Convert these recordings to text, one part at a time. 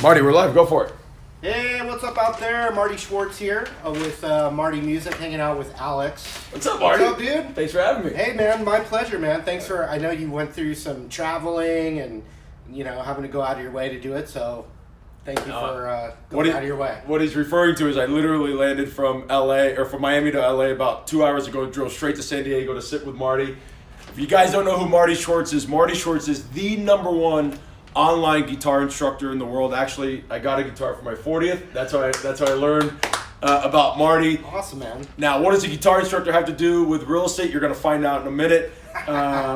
Marty, we're live. Go for it. Hey, what's up out there? Marty Schwartz here with Marty Music, hanging out with Alex. What's up, Marty? What's up, dude? Thanks for having me. Hey, man, my pleasure, man. Thanks for, I know you went through some traveling and, having to go out of your way to do it, so thank you for going out of your way. What he's referring to is I literally landed from Miami to LA about 2 hours ago, drove straight to San Diego to sit with Marty. If you guys don't know who Marty Schwartz is the #1 online guitar instructor in the world. Actually, I got a guitar for my 40th. That's how I learned about Marty. Awesome, man. Now, what does a guitar instructor have to do with real estate? You're going to find out in a minute.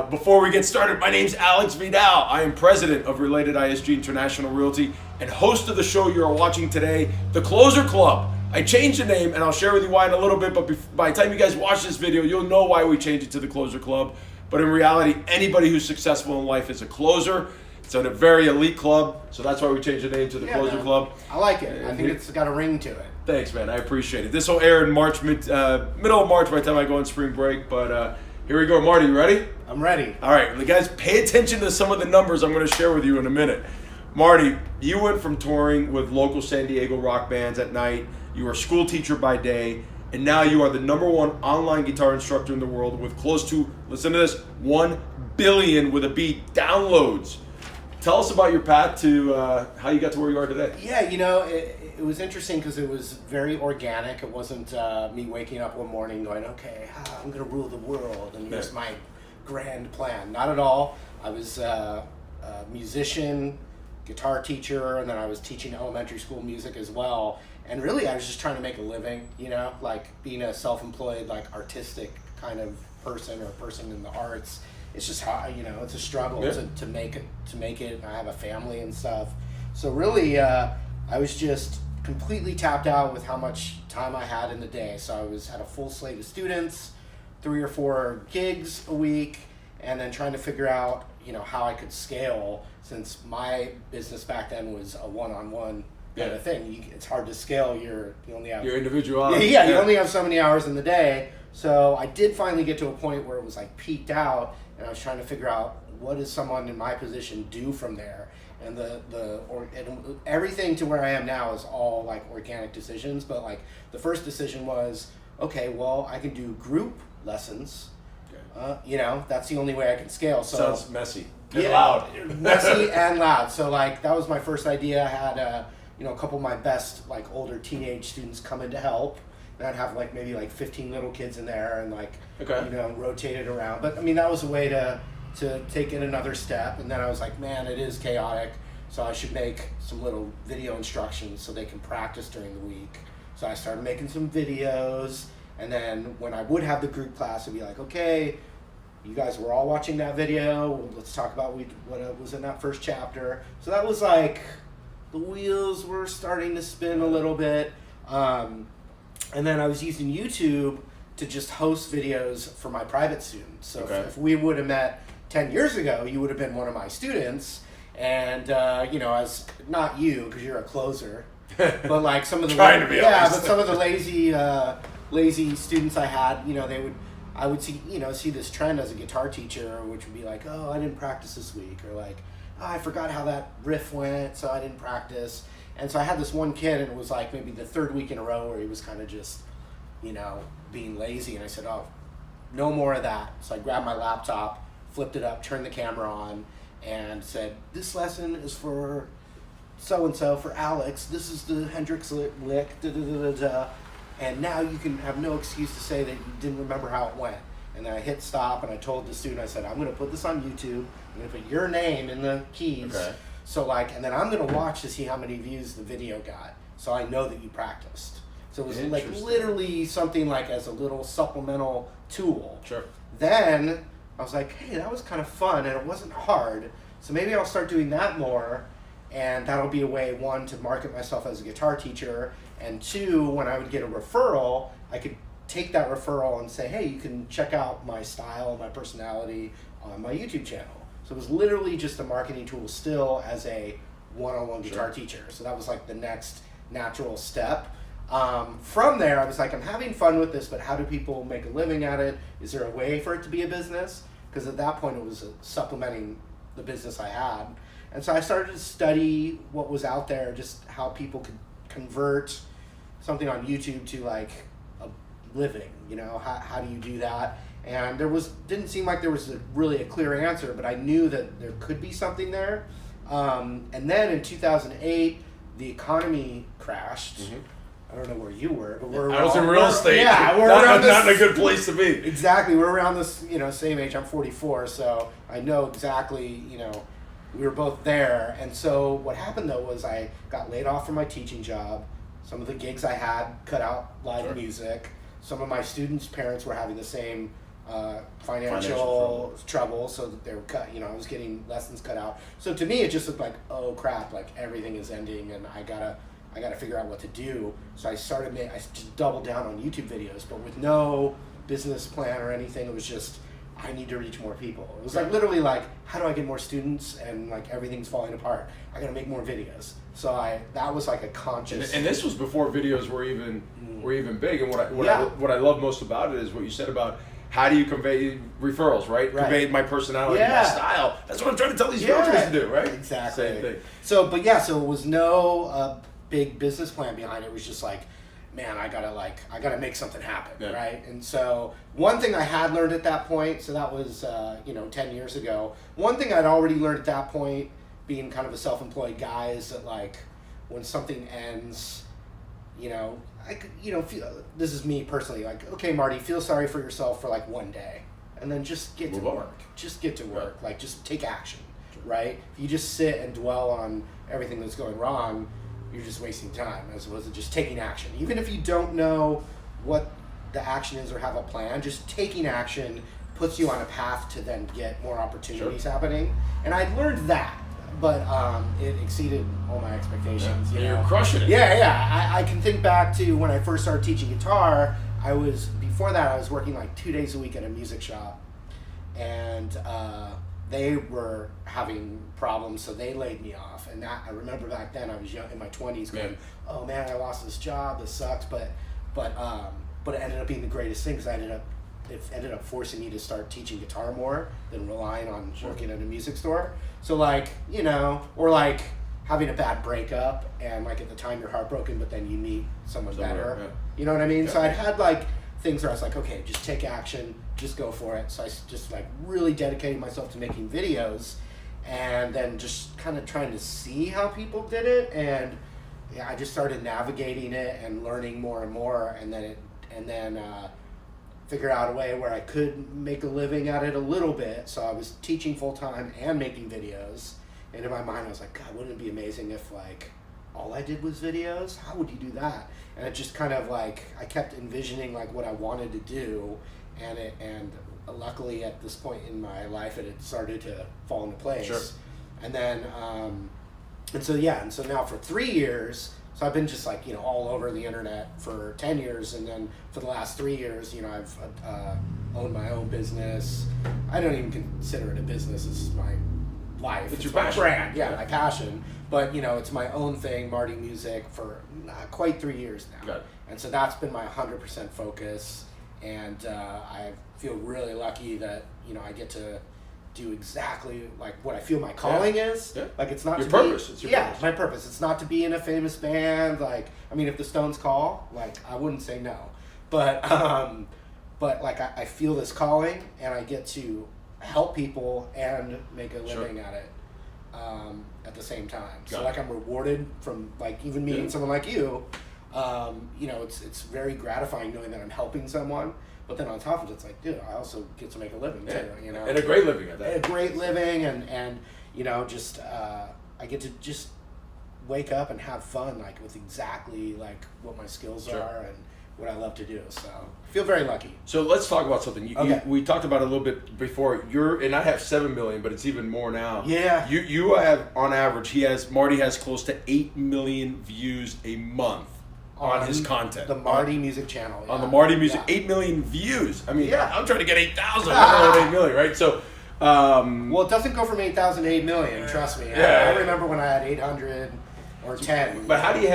Before we get started, my name's Alex Vidal. I am president of Related ISG International Realty and host of the show you are watching today, The Closer Club. I changed the name, and I'll share with you why in a little bit, but by the time you guys watch this video, you'll know why we changed it to The Closer Club. But in reality, anybody who's successful in life is a closer. It's a very elite club, so that's why we changed the name to The Closer Club. I like it. I think it's got a ring to it. Thanks, man. I appreciate it. This will air in March, middle of March by the time I go on spring break. But here we go. Marty, you ready? I'm ready. All right. Well, guys, pay attention to some of the numbers I'm going to share with you in a minute. Marty, you went from touring with local San Diego rock bands at night. You were a school teacher by day. And now you are the #1 online guitar instructor in the world with close to, listen to this, 1 billion with a B downloads. Tell us about your path to how you got to where you are today. Yeah, it was interesting because it was very organic. It wasn't me waking up one morning going, okay, I'm going to rule the world and here's my grand plan. Not at all. I was a musician, guitar teacher, and then I was teaching elementary school music as well. And really, I was just trying to make a living, like being a self-employed, like artistic kind of person or person in the arts. It's just how, it's a struggle to make it. I have a family and stuff. So really, I was just completely tapped out with how much time I had in the day. So I had a full slate of students, 3 or 4 gigs a week, and then trying to figure out, how I could scale, since my business back then was a one-on-one kind of thing. It's hard to scale you only have your individuality. Yeah, you only have so many hours in the day. So I did finally get to a point where it was like peaked out, and I was trying to figure out what does someone in my position do from there. And and everything to where I am now is all like organic decisions. But like the first decision was, okay, well, I can do group lessons. That's the only way I can scale. So sounds messy and loud. Messy and loud. So like that was my first idea. I had a couple of my best like older teenage students come in to help. And I'd have maybe 15 little kids in there and rotate it around. But I mean, that was a way to take it another step. And then I was like, man, it is chaotic. So I should make some little video instructions so they can practice during the week. So I started making some videos. And then when I would have the group class, it'd be like, okay, you guys were all watching that video. Let's talk about what was in that first chapter. So that was like, the wheels were starting to spin a little bit. And then I was using YouTube to just host videos for my private students. So if we would have met 10 years ago, you would have been one of my students. And, as not you, because you're a closer, but like some of the but some of the lazy students I had, I would see this trend as a guitar teacher, which would be like, oh, I didn't practice this week, or like, oh, I forgot how that riff went, so I didn't practice. And so I had this one kid, and it was like maybe the 3rd week in a row where he was kind of just, being lazy. And I said, oh, no more of that. So I grabbed my laptop, flipped it up, turned the camera on, and said, this lesson is for so-and-so, for Alex. This is the Hendrix lick, da-da-da-da-da. And now you can have no excuse to say that you didn't remember how it went. And then I hit stop, and I told the student, I said, I'm going to put this on YouTube. I'm going to put your name in the keys. Okay. So and then I'm going to watch to see how many views the video got, so I know that you practiced. So it was literally something as a little supplemental tool. Sure. Then I was like, hey, that was kind of fun, and it wasn't hard. So maybe I'll start doing that more, and that'll be a way, 1, to market myself as a guitar teacher, and 2, when I would get a referral, I could take that referral and say, hey, you can check out my style, my personality on my YouTube channel. So it was literally just a marketing tool still as a one-on-one guitar teacher. So that was the next natural step. From there, I was like, I'm having fun with this, but how do people make a living at it? Is there a way for it to be a business? Because at that point, it was supplementing the business I had. And so I started to study what was out there, just how people could convert something on YouTube to like a living, you know, how do you do that? And didn't seem like there was really a clear answer, but I knew that there could be something there. And then in 2008, the economy crashed. Mm-hmm. I don't know where you were, but I was in real estate. Yeah, we're not in a good place to be. Exactly, we're around this, you know, same age. I'm 44, so I know exactly, you know, we were both there. And so what happened though was I got laid off from my teaching job. Some of the gigs I had cut out live music. Some of my students' parents were having the same financial trouble, so that they were cut. You know, I was getting lessons cut out. So to me, it just looked like, oh crap, like everything is ending, and I gotta figure out what to do. So I just doubled down on YouTube videos, but with no business plan or anything. It was just, I need to reach more people. It was like literally like, how do I get more students? And like everything's falling apart. I gotta make more videos. So that was like a conscious. And this was before videos were even big. And what I love most about it is what you said about how do you convey referrals, right? Convey my personality, my style. That's what I'm trying to tell these realtors to do, right? Exactly. Same thing. So it was no big business plan behind it. It was just like, man, I gotta make something happen, right? And so one thing I had learned at that point, so that was 10 years ago. One thing I'd already learned at that point, being kind of a self-employed guy, is that like when something ends, I could, feel, this is me personally, like, okay, Marty, feel sorry for yourself for like one day, and then just get to work. Just get to work. Like, just take action, right? If you just sit and dwell on everything that's going wrong, you're just wasting time as opposed to just taking action. Even if you don't know what the action is or have a plan, just taking action puts you on a path to then get more opportunities happening. And I learned that, but it exceeded all my expectations. You're crushing it. Yeah. I can think back to when I first started teaching guitar. Before that, I was working like 2 days a week at a music shop, and they were having problems, so they laid me off. And that, I remember back then, I was young, in my 20s, going, "Oh man, I lost this job. This sucks." But it ended up being the greatest thing, because it ended up forcing me to start teaching guitar more than relying on working at a music store. So like, or like having a bad breakup, and like at the time you're heartbroken, but then you meet someone better. Yeah. You know what I mean? Yeah. So I had like things where I was like, okay, just take action, just go for it. So I just like really dedicated myself to making videos, and then just kind of trying to see how people did it. And I just started navigating it and learning more and more, and then figure out a way where I could make a living at it a little bit. So I was teaching full time and making videos. And in my mind, I was like, God, wouldn't it be amazing if like all I did was videos? How would you do that? And it just kind of like, I kept envisioning like what I wanted to do, and luckily at this point in my life, it had started to fall into place. Sure. And then, and so now for 3 years, so I've been just like, all over the internet for 10 years. And then for the last 3 years, I've owned my own business. I don't even consider it a business. It's my life. It's your my passion. Brand. Yeah, my passion. But, it's my own thing, Marty Music, for not quite 3 years now. Got it. And so that's been my 100% focus. And I feel really lucky that, I get to do exactly like what I feel my calling is. Yeah. Like, it's not your to purpose. be, it's your yeah, purpose. my purpose. It's not to be in a famous band. Like, I mean, if the Stones call, like, I wouldn't say no. But like, I feel this calling, and I get to help people and make a living at it at the same time. So like, I'm rewarded from like even meeting someone like you. It's very gratifying knowing that I'm helping someone. But then on top of it, it's like, dude, I also get to make a living too. And a great living at that. A great living, and just I get to just wake up and have fun, like with exactly like what my skills are and what I love to do. So I feel very lucky. So let's talk about something. We talked about it a little bit before. And I have 7 million, but it's even more now. Yeah. You have, on average, Marty has close to 8 million views a month on his content. The Marty Music channel. Yeah. On the Marty Music, 8 million views. I mean, I'm trying to get 8,000. I don't know 8 million, right? So, well, it doesn't go from 8,000 to 8 million. Trust me. I remember when I had 800 or 10. But how do you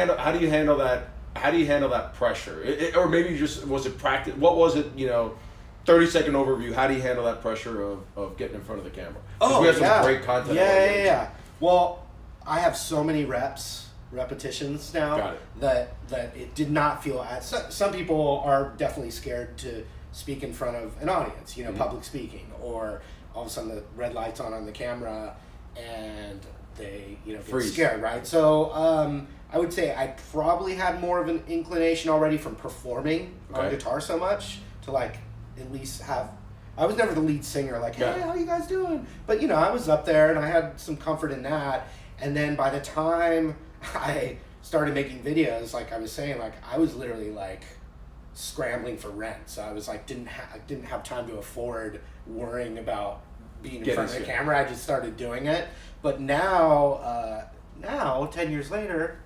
handle that? How do you handle that pressure? Or maybe was it practice? What was it? 30-second overview. How do you handle that pressure of getting in front of the camera? We have some great content. Yeah. Well, I have so many repetitions now that it did not feel as some people are definitely scared to speak in front of an audience, public speaking, or all of a sudden the red light's on the camera and they get scared, right? So I would say I probably had more of an inclination already from performing on guitar so much to like at least have. I was never the lead singer, like, hey, how you guys doing? But I was up there and I had some comfort in that. And then by the time I started making videos, like I was saying, like I was literally like scrambling for rent. So I was like didn't have time to afford worrying about being in front of the camera. I just started doing it. But now 10 years later,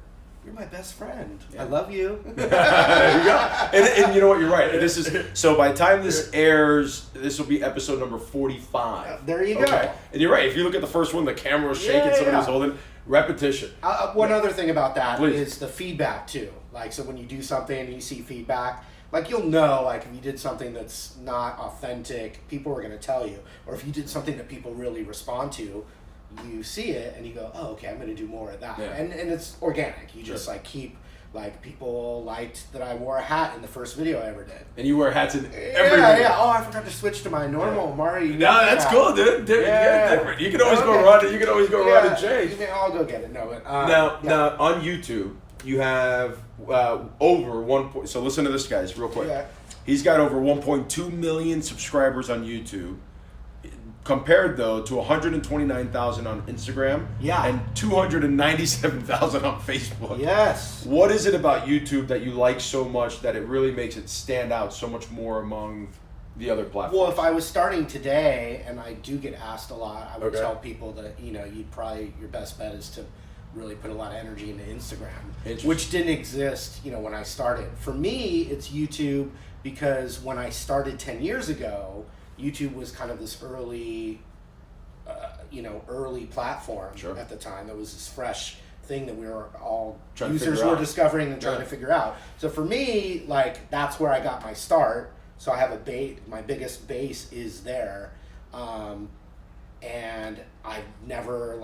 you're my best friend. I love you. There you go. And you know what? You're right. This is so. By the time this airs, this will be episode number 45. There you go. And you're right. If you look at the first one, the camera was shaking. Somebody was holding. Repetition. One other thing about that is the feedback too. Like, so when you do something and you see feedback, like you'll know, like if you did something that's not authentic, people are going to tell you. Or if you did something that people really respond to, you see it and you go, oh, okay, I'm going to do more of that. And it's organic. You just like keep, like people liked that I wore a hat in the first video I ever did. And you wear hats in every video. Yeah. Oh, I forgot to switch to my normal Marty. No, that's cool, dude. Different. You can always go run. You can always go run and change. I'll go get it. No, but now on YouTube, you have over 1. So listen to this, guys, real quick. He's got over 1.2 million subscribers on YouTube. Compared though to 129,000 on Instagram and 297,000 on Facebook. Yes. What is it about YouTube that you like so much that it really makes it stand out so much more among the other platforms? Well, if I was starting today, and I do get asked a lot, I would tell people that you'd probably your best bet is to really put a lot of energy into Instagram, which didn't exist when I started. For me, it's YouTube because when I started 10 years ago, YouTube was kind of this early platform at the time. It was this fresh thing that we were all users were discovering and trying to figure out. So for me, like that's where I got my start. So I have my biggest base is there, and I've never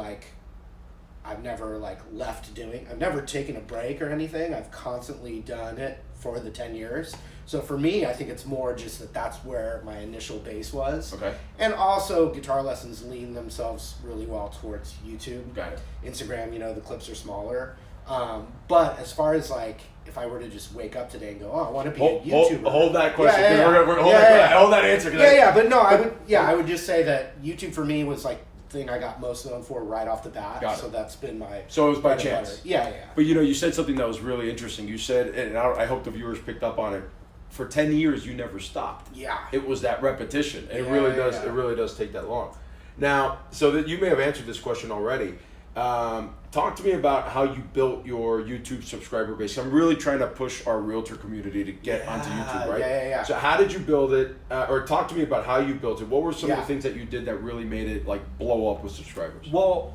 left doing. I've never taken a break or anything. I've constantly done it for the 10 years. So for me, I think it's more just that's where my initial base was. Okay. And also guitar lessons lean themselves really well towards YouTube. Got it. Instagram, the clips are smaller. But as far as like, if I were to just wake up today and go, oh, I want to be a YouTuber. Hold that question. Hold that answer. But no, I would just say that YouTube for me was like thing I got most known for right off the bat. So that's been my. So it was by chance. Yeah. But you said something that was really interesting. You said, and I hope the viewers picked up on it. For 10 years, you never stopped. Yeah. It was that repetition. And it really does. It really does take that long. Now, so that you may have answered this question already. Talk to me about how you built your YouTube subscriber base. I'm really trying to push our realtor community to get onto YouTube, right? Yeah. So how did you build it? Or talk to me about how you built it. What were some of the things that you did that really made it like blow up with subscribers? Well,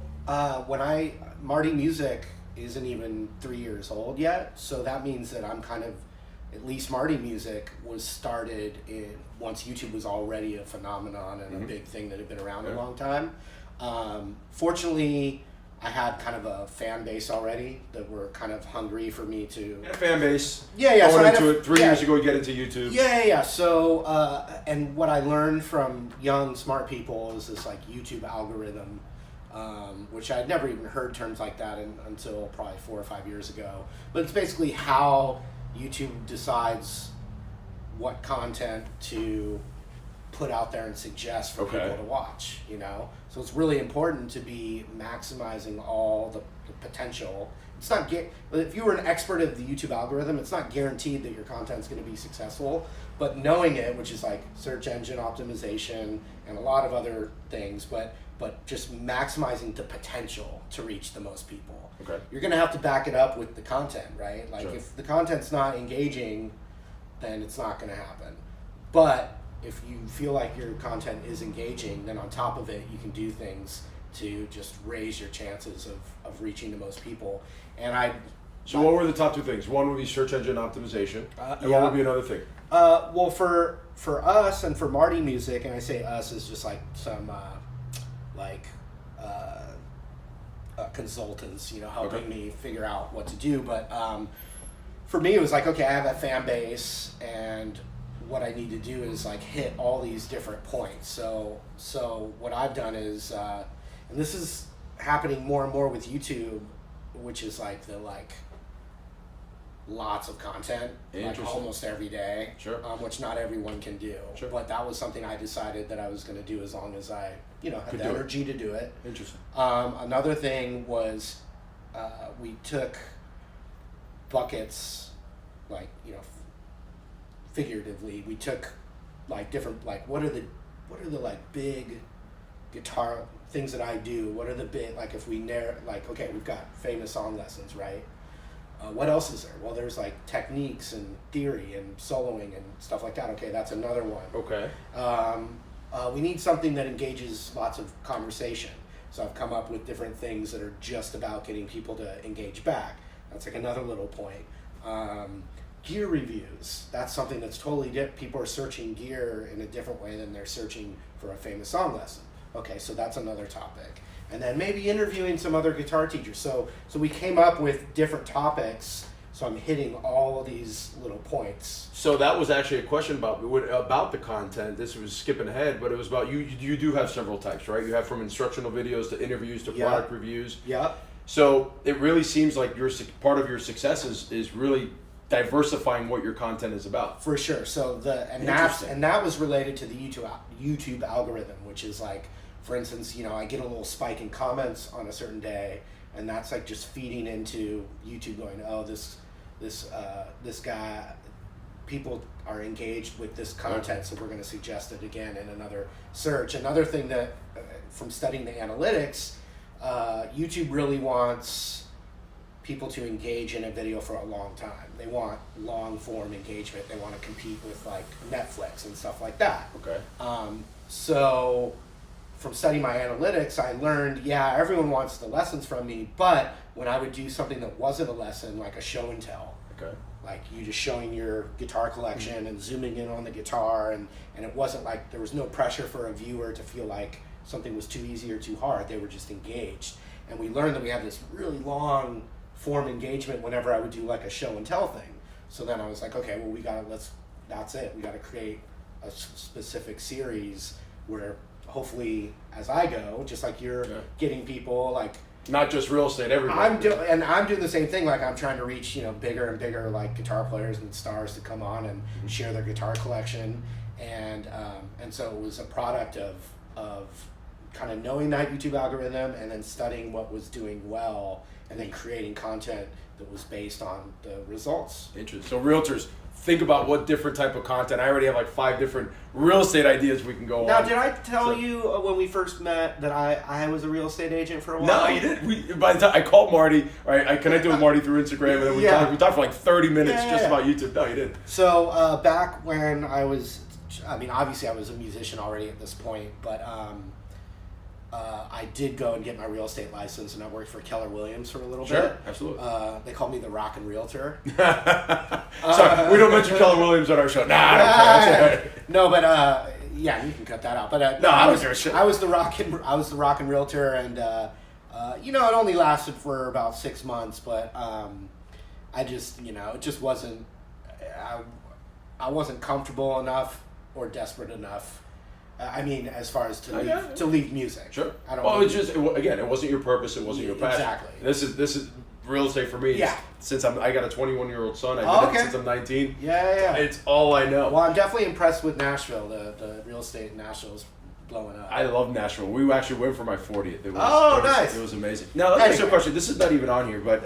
Marty Music isn't even 3 years old yet, so that means that I'm kind of. At least Marty Music was started once YouTube was already a phenomenon and a big thing that had been around a long time. Fortunately, I had kind of a fan base already that were kind of hungry for me to... A fan base. Yeah. Going into it 3 years ago, you get into YouTube. Yeah. So, and what I learned from young, smart people is this like YouTube algorithm, which I'd never even heard terms like that until probably 4 or 5 years ago. But it's basically how YouTube decides what content to put out there and suggest for people to watch, So it's really important to be maximizing all the potential. It's not if you were an expert of the YouTube algorithm, it's not guaranteed that your content's going to be successful, but knowing it, which is like search engine optimization and a lot of other things, but just maximizing the potential to reach the most people. Okay. You're going to have to back it up with the content, right? Like if the content's not engaging, then it's not going to happen. But if you feel like your content is engaging, then on top of it, you can do things to just raise your chances of reaching the most people. So what were the top two things? One would be search engine optimization. And what would be another thing? Well, for us and for Marty Music, and I say us is just like some consultants, helping me figure out what to do. But for me, it was like, okay, I have a fan base, and what I need to do is like hit all these different points. So what I've done is, and this is happening more and more with YouTube, which is like lots of content, like almost every day, which not everyone can do. But that was something I decided that I was going to do as long as I, had the energy to do it. Interesting. Another thing was, we took buckets, like, figuratively, we took like different, like, what are the like big guitar things that I do? What are the big, like, if we like, okay, we've got famous song lessons, right? What else is there? Well, there's like techniques and theory and soloing and stuff like that. Okay, that's another one. Okay. We need something that engages lots of conversation. So I've come up with different things that are just about getting people to engage back. That's like another little point. Gear reviews. That's something that's totally different. People are searching gear in a different way than they're searching for a famous song lesson. Okay, so that's another topic. And then maybe interviewing some other guitar teachers. So we came up with different topics. So I'm hitting all of these little points. So that was actually a question about the content. This was skipping ahead, but it was about you. You do have several types, right? You have from instructional videos to interviews to product reviews. Yeah. So it really seems like part of your success is really diversifying what your content is about. For sure. So that was related to the YouTube algorithm, which is like, for instance, I get a little spike in comments on a certain day, and that's like just feeding into YouTube going, oh, this guy, people are engaged with this content, so we're going to suggest it again in another search. Another thing that, from studying the analytics, YouTube really wants people to engage in a video for a long time. They want long form engagement. They want to compete with like Netflix and stuff like that. Okay. So from studying my analytics, I learned, everyone wants the lessons from me, but when I would do something that wasn't a lesson, like a show and tell, like you just showing your guitar collection and zooming in on the guitar, and it wasn't like, there was no pressure for a viewer to feel like something was too easy or too hard. They were just engaged. And we learned that we had this really long form engagement whenever I would do like a show and tell thing. So then I was like, okay, well, that's it. We got to create a specific series where hopefully as I go, just like you're getting people, like, not just real estate, everybody. I'm doing the same thing. Like I'm trying to reach, bigger and bigger like guitar players and stars to come on and share their guitar collection. And so it was a product of kind of knowing that YouTube algorithm and then studying what was doing well and then creating content that was based on the results. Interesting. So realtors, think about what different type of content. I already have like 5 different real estate ideas we can go now, on. Now, did I tell you when we first met that I was a real estate agent for a while? No, you didn't. By the time I called Marty, right, I connected with Marty through Instagram, and then we talked for like 30 minutes just about YouTube. No, you didn't. So back when obviously I was a musician already at this point, but I did go and get my real estate license, and I worked for Keller Williams for a little bit. Sure, absolutely. They called me the Rockin' Realtor. Sorry, we don't mention Keller Williams on our show. Nah, I don't care. No, but you can cut that out. But I was the Rockin' Realtor, and it only lasted for about 6 months, but I just it just wasn't. I wasn't comfortable enough or desperate enough. As far as to leave music. Sure. I don't. Well, it wasn't your purpose. It wasn't your passion. Exactly. This is real estate for me. Yeah. Since I got a 21-year-old son. I've been in since I'm 19. Yeah. It's all I know. Well, I'm definitely impressed with Nashville. The real estate in Nashville is blowing up. I love Nashville. We actually went for my 40th. Nice. It was amazing. Now, let me ask you a question. This is not even on here, but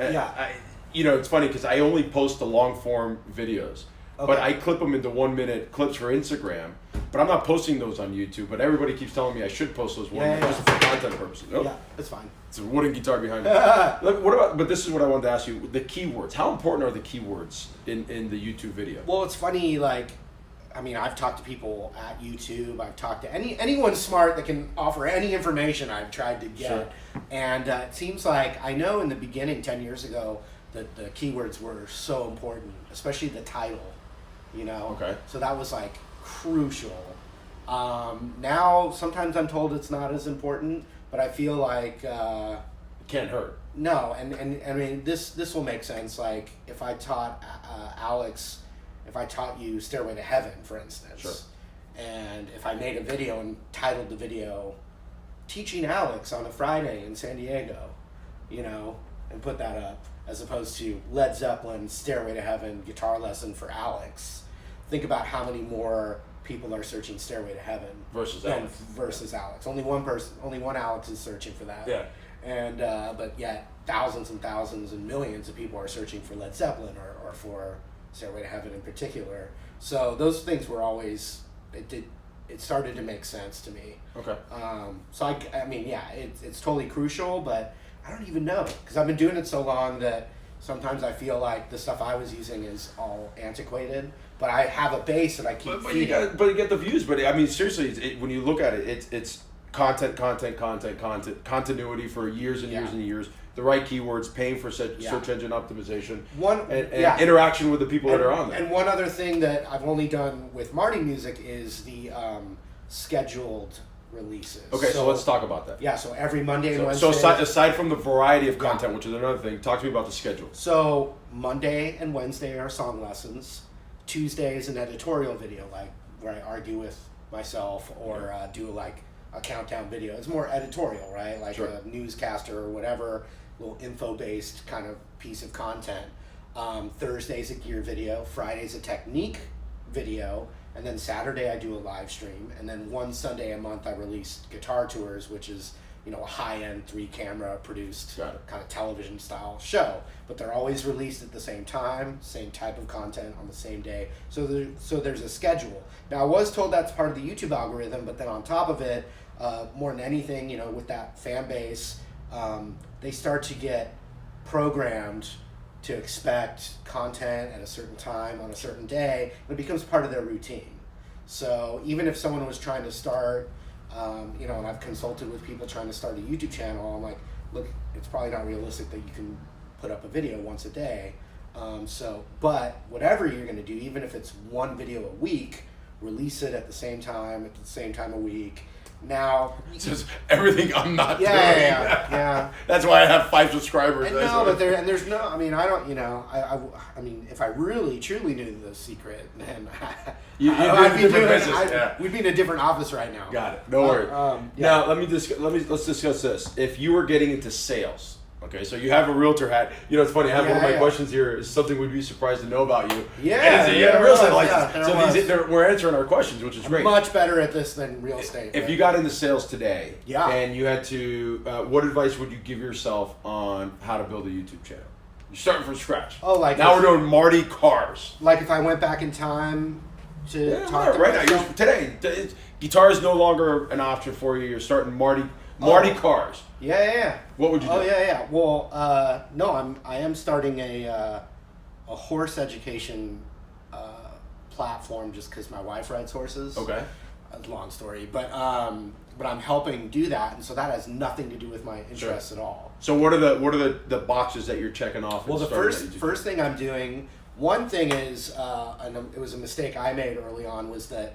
it's funny because I only post the long form videos. Okay. But I clip them into 1-minute clips for Instagram. But I'm not posting those on YouTube. But everybody keeps telling me I should post those just for content purposes. Nope. Yeah, that's fine. It's a wooden guitar behind me. But this is what I wanted to ask you. The keywords. How important are the keywords in the YouTube video? Well, it's funny, I've talked to people at YouTube. I've talked to anyone smart that can offer any information I've tried to get. Sure. And it seems like, I know in the beginning, 10 years ago, that the keywords were so important, especially the title, Okay. So that was like crucial. Now, sometimes I'm told it's not as important, but I feel like, Can't hurt. No, and I mean this will make sense. Like if I taught Alex, if I taught you Stairway to Heaven, for instance, sure. And if I made a video and titled the video "Teaching Alex on a Friday in San Diego," you know, and put that up, as opposed to Led Zeppelin Stairway to Heaven guitar lesson for Alex, think about how many more people are searching Stairway to Heaven versus Alex. Only one Alex is searching for that. Yeah. And but yet thousands and thousands and millions of people are searching for Led Zeppelin or for Stairway to Heaven in particular. So those things were always, it started to make sense to me. Okay. So I mean, yeah, it's totally crucial, but I don't even know, because I've been doing it so long that sometimes I feel like the stuff I was using is all antiquated, but I have a base that I keep feeding. But you get the views. But I mean, seriously, when you look at it, it's content, continuity for years and years and years. The right keywords, paying for search engine optimization, and interaction with the people that are on there. And one other thing that I've only done with Marty Music is the scheduled releases. Okay, so let's talk about that. Yeah, so every Monday and Wednesday. So aside from the variety of content, which is another thing, talk to me about the schedule. So Monday and Wednesday are song lessons. Tuesday is an editorial video, like where I argue with myself or do like a countdown video. It's more editorial, right? Like sure. a newscaster or whatever, little info-based kind of piece of content. Thursday's a gear video. Friday's a technique video. And then Saturday I do a live stream. And then one Sunday a month I release Guitar Tours, which is, you know, a high-end 3-camera produced kind of television style show. But they're always released at the same time, same type of content on the same day. So there's a schedule. Now I was told that's part of the YouTube algorithm, but then on top of it, more than anything, you know, with that fan base, they start to get programmed to expect content at a certain time on a certain day. It becomes part of their routine. So even if someone was trying to start, you know, and I've consulted with people trying to start a YouTube channel, I'm like, look, it's probably not realistic that you can put up a video once a day. But whatever you're gonna do, even if it's one video a week, release it at the same time a week. Now, just everything I'm not doing. Yeah. That's why I have 5 subscribers. And no, but there's no. I mean, I don't. You know, I mean, if I really truly knew the secret, then we'd be in a different office right now. Got it. No worries. Now let's discuss this. If you were getting into sales. Okay, so you have a realtor hat. You know, it's funny. I have one of my questions here is something we'd be surprised to know about you. Yeah, you have a real estate license. So we're answering our questions, which is great. I'm much better at this than real estate. If you got into sales today, and you had to, what advice would you give yourself on how to build a YouTube channel? You're starting from scratch. Oh, like now we're doing Marty Cars. Like if I went back in time to talk to right now. Today, guitar is no longer an option for you. You're starting Marty Cars. Yeah. What would you do? Yeah. Well, no, I am starting a horse education platform just because my wife rides horses. Okay. Long story, but I'm helping do that, and so that has nothing to do with my interests at all. So what are the boxes that you're checking off? Well, the first thing I'm doing. One thing is, and it was a mistake I made early on, was that.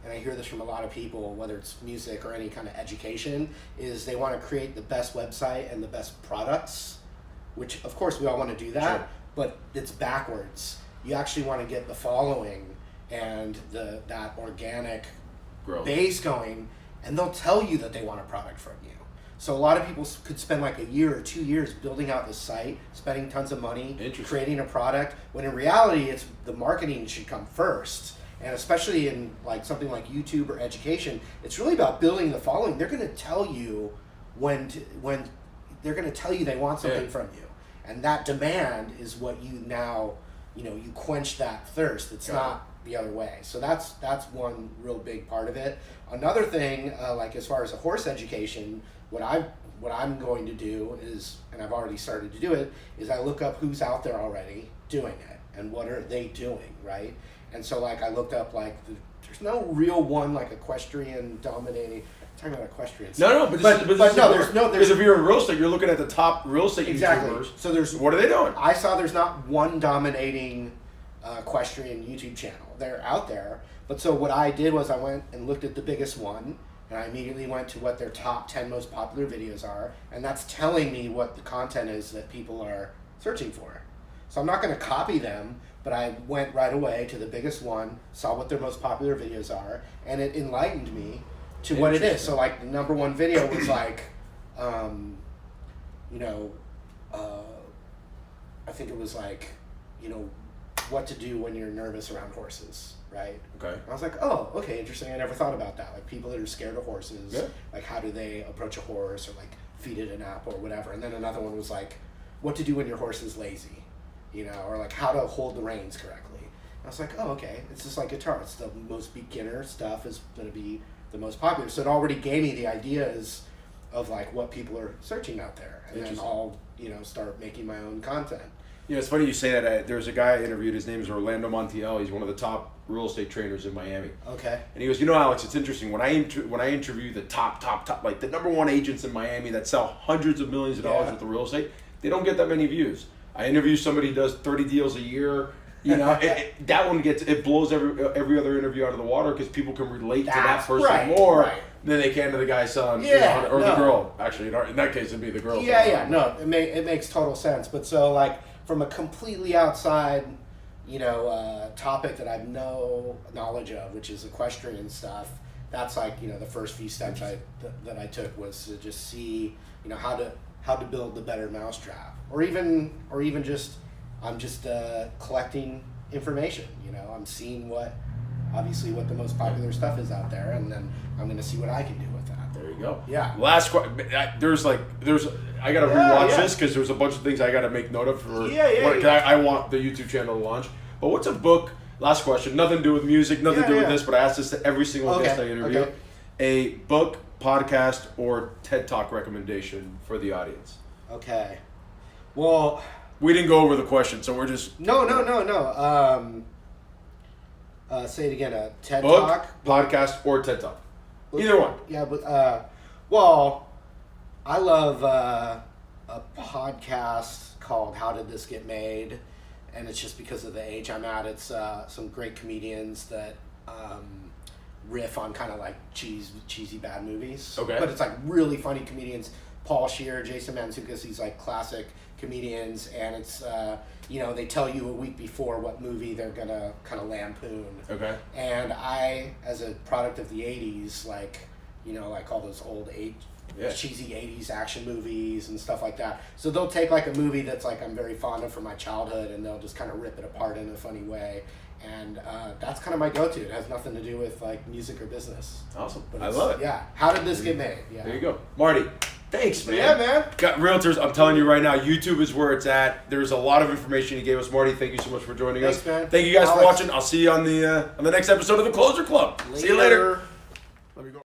And I hear this from a lot of people, whether it's music or any kind of education, is they want to create the best website and the best products, which of course we all want to do that, but it's backwards. You actually want to get the following and that organic base going, and they'll tell you that they want a product from you. So a lot of people could spend like a year or 2 years building out this site, spending tons of money, creating a product, when in reality it's the marketing should come first. And especially in like something like YouTube or education, it's really about building the following. They're going to tell you when they're going to tell you they want something from you, and that demand is what you now, you know, you quench that thirst. It's not the other way. So that's one real big part of it. Another thing, like as far as a horse education, what I'm going to do is, and I've already started to do it, is I look up who's out there already doing it and what are they doing, right? And so, like, I looked up, like, there's no real one, like, equestrian dominating. I'm talking about equestrian stuff. No, but there's if you're in real estate, you're looking at the top real estate YouTubers. So what are they doing? I saw there's not one dominating equestrian YouTube channel. They're out there. But so what I did was I went and looked at the biggest one, and I immediately went to what their top 10 most popular videos are, and that's telling me what the content is that people are searching for. So I'm not going to copy them, but I went right away to the biggest one, saw what their most popular videos are, and it enlightened me to what it is. So like the number one video was like, I think it was like, what to do when you're nervous around horses, right? Okay. And I was like, oh, okay, interesting. I never thought about that. Like people that are scared of horses, like how do they approach a horse or like feed it an apple or whatever. And then another one was like, what to do when your horse is lazy, or like how to hold the reins correctly. And I was like, oh, okay. It's just like guitar. It's the most beginner stuff is going to be the most popular. So it already gave me the ideas of like what people are searching out there. And then I'll, start making my own content. It's funny you say that. There's a guy I interviewed. His name is Orlando Montiel. He's one of the top real estate trainers in Miami. Okay. And he goes, Alex, it's interesting. When I interview the top, like the number one agents in Miami that sell hundreds of millions of dollars worth of real estate, they don't get that many views. I interview somebody who does 30 deals a year. That one blows every other interview out of the water because people can relate to that person more than they can to the guy's son or the girl. Actually, in that case, it'd be the girl. No, it makes total sense. But so like from a completely outside, topic that I have no knowledge of, which is equestrian stuff. That's like the first few steps that I took was to just see how to build the better mousetrap, or even just. I'm just collecting information, I'm seeing what the most popular stuff is out there, and then I'm going to see what I can do with that. There you go. Yeah. Last question. I got to rewatch this because there's a bunch of things I got to make note of for I want the YouTube channel to launch. But what's a book? Last question. Nothing to do with music, nothing to do with this, but I ask this to every single guest I interview. Okay. A book, podcast, or TED Talk recommendation for the audience. Okay. Well, we didn't go over the question, so we're just... No. Say it again. A TED book, Talk? Podcast, or TED Talk. Either one. Yeah, but... well, I love a podcast called How Did This Get Made? And it's just because of the age I'm at. It's some great comedians that riff on kind of like cheesy bad movies. Okay. But it's like really funny comedians. Paul Scheer, Jason Mantzoukas, these like classic comedians, and it's they tell you a week before what movie they're gonna kind of lampoon. Okay. And I, as a product of the '80s, like all those old cheesy '80s action movies and stuff like that. So they'll take like a movie that's like I'm very fond of from my childhood, and they'll just kind of rip it apart in a funny way. And that's kind of my go-to. It has nothing to do with like music or business. Awesome. But I love it. Yeah. How did this get made? Yeah. There you go. Marty, thanks, man. Yeah, man. Got realtors. I'm telling you right now, YouTube is where it's at. There's a lot of information you gave us, Marty. Thank you so much for joining us. Man. Thank you guys for watching. I'll see you on the next episode of The Closer Club. See you later. Let me go.